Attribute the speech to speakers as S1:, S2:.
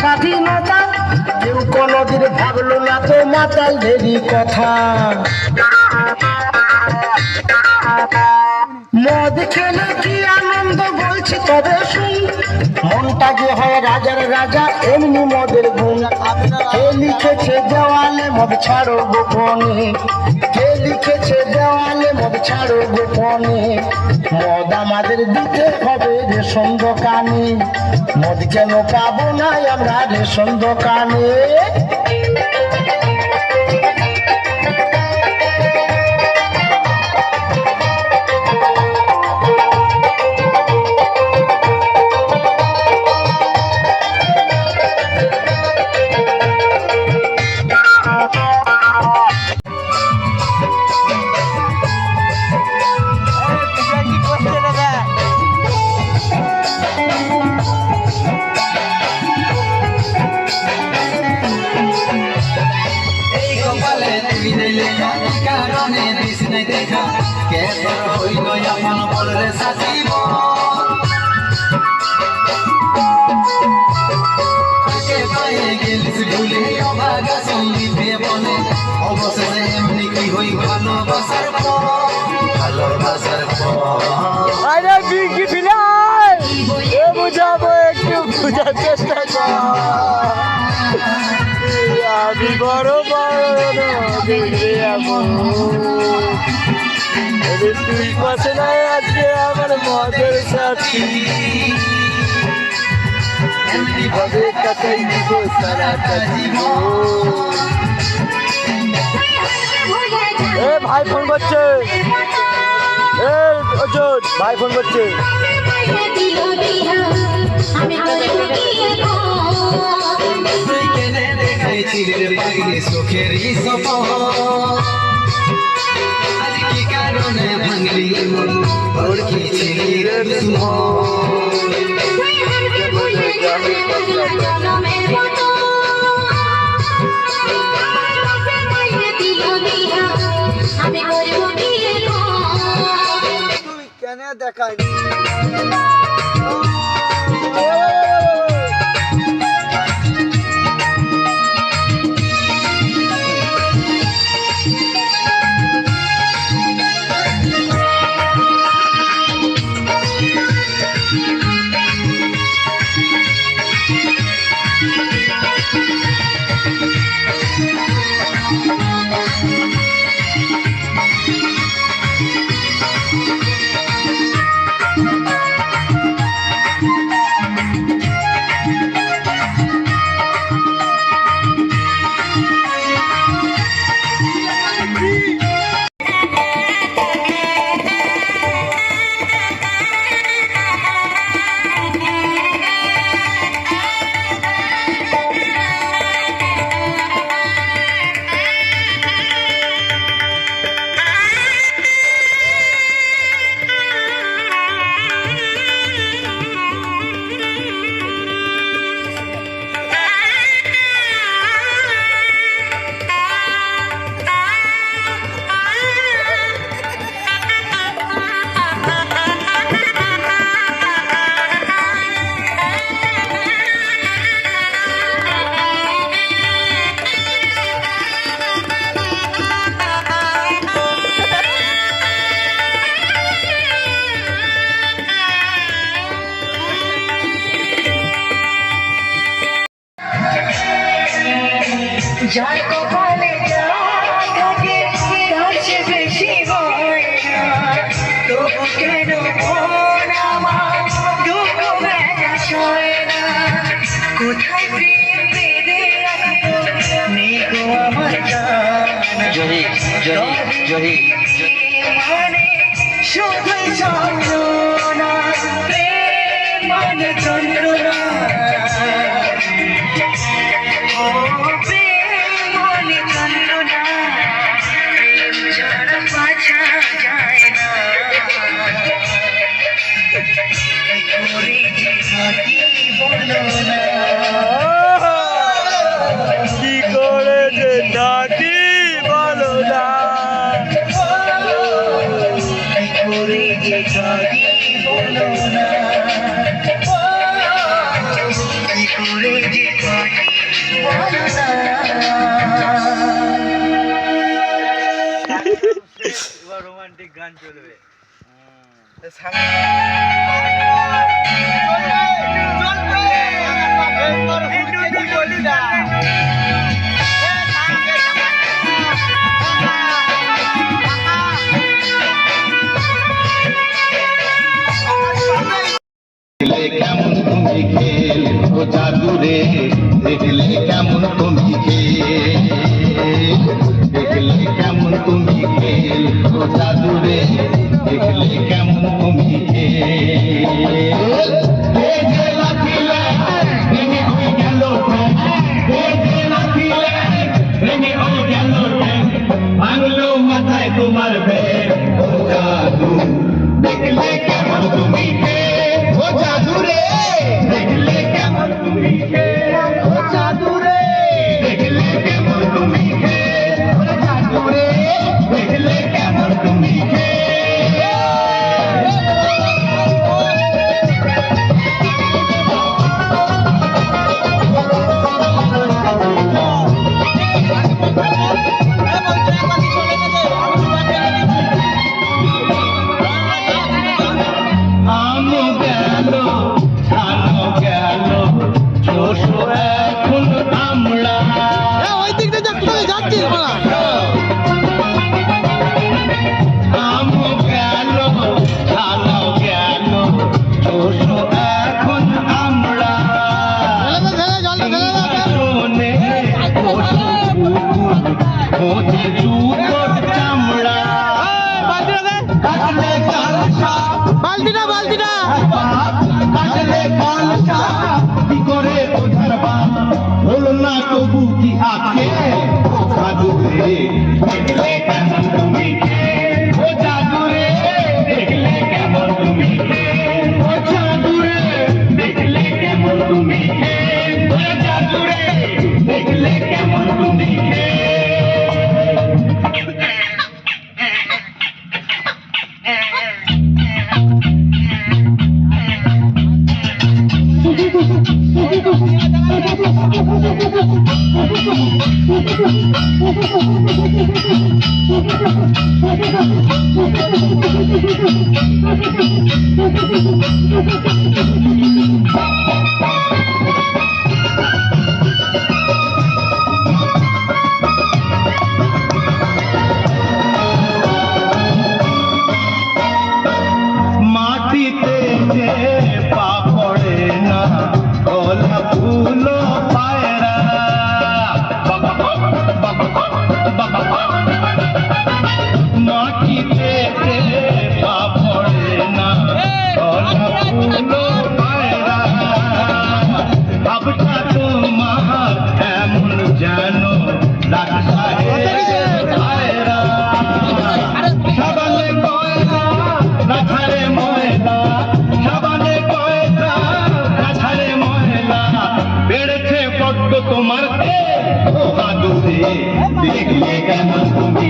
S1: স্বাধীনতা, কেউ কোনদিন ভাবলো না তো মাতালদেরই কথা। মদ খেলে কি আনন্দ বলছি তবে শুন, মনটা যে হয় রাজার রাজা এমনি মদের গুণ। কে লিখেছে দেওয়ালে মদ ছাড়ো গোপনে, কে লিখেছে দেওয়ালে মদ ছাড়ো গোপনে। মদ আমাদের দিতে হবে রেশন দোকানে, মদ কেন পাবো না আমরা রেশন দোকানে।
S2: অবশেষে এমনি কি হই ভালোবাসার বুঝাবো একটু বুঝার চেষ্টা কর। আমি বড় তুই পাশে নাই আজকে আমার মদের সাথী, এমনি ভাবে কাটাই দিব সারাটা জীবন। এ ভাই ফোন করছে, এ অর্জুন ভাই ফোন করছে। আজ কি কারণে ভাঙলি ওর কি ছিলি রে তুই কেন দেখায়নি?
S3: যার কপালে যা থাকে তার চেয়ে বেশি গয়না, তবু কেন মন আমার দুঃখ ব্যথা সয় না। কোথায় প্রেম বেঁধে রাখবো নেই গো আমার জানা, মানে শুধুই যন্ত্রণা, প্রেম মানে যন্ত্রণা।
S2: কি করে যে ডাকি বলো না,
S3: কি করে যে ডাকি বলো না, কি করে যে
S2: গান চলবে।
S4: দেখলে কেমন তুমি খেল ও জাদুরে, দেখলে কেমন তুমি খেল, দেখলে কেমন তুমি খেল ও জাদুরে, দেখলে কেমন তুমি খেল। এ যে লাঠিলে ভেঙে হয়ে গেল ঠ্যাং, এ যে লাঠিলে ভেঙে হয়ে গেল ঠ্যাং, ভাঙলো মাথায় তোমার ব্যাগ ও জাদু, দেখলে কেমন তুমি খেল ও জাদুরে, দেখলে কেমন তুমি খেল ও জাদুরে, দেখলে কেমন তুমি খেল ও জাদুরে, দেখলে কেমন তুমি খেল। আমও গেল ধানও গেল চোষো এখন আমরা,
S1: ওই দিক দিয়ে যাচ্ছি
S4: আমও গেল ধানও গেল চোষো এখন আমরা, শোনে খোঁজে জুতোর চামড়া, কাটলে কালসা
S1: বালতিটা
S4: কাটলে কালসা কি করে বোঝার বাপ হলো না তবু কি আছে ও জাদুরে, দেখলে কেমন তুমি খেল ও জাদুরে, দেখলে কেমন তুমি খেল ও জাদুরে, দেখলে কেমন তুমি খেল ও জাদুরে, দেখলে কেমন তুমি খেল। মাটিতে যে পা পড়ে না কলা ফুল পায়রা, মাটিতে যে পা পড়ে না কলা ফুল পায়রা, ভাবটা তোমার এমন যেন রাখা পায়রা, সাবানে কয়লা রাখারে ময়লা, সাবানে কয়লা রাখারে ময়লা, বেড়েছে বড্ড তোমার ও জাদুরে, দেখলে কেমন তুমি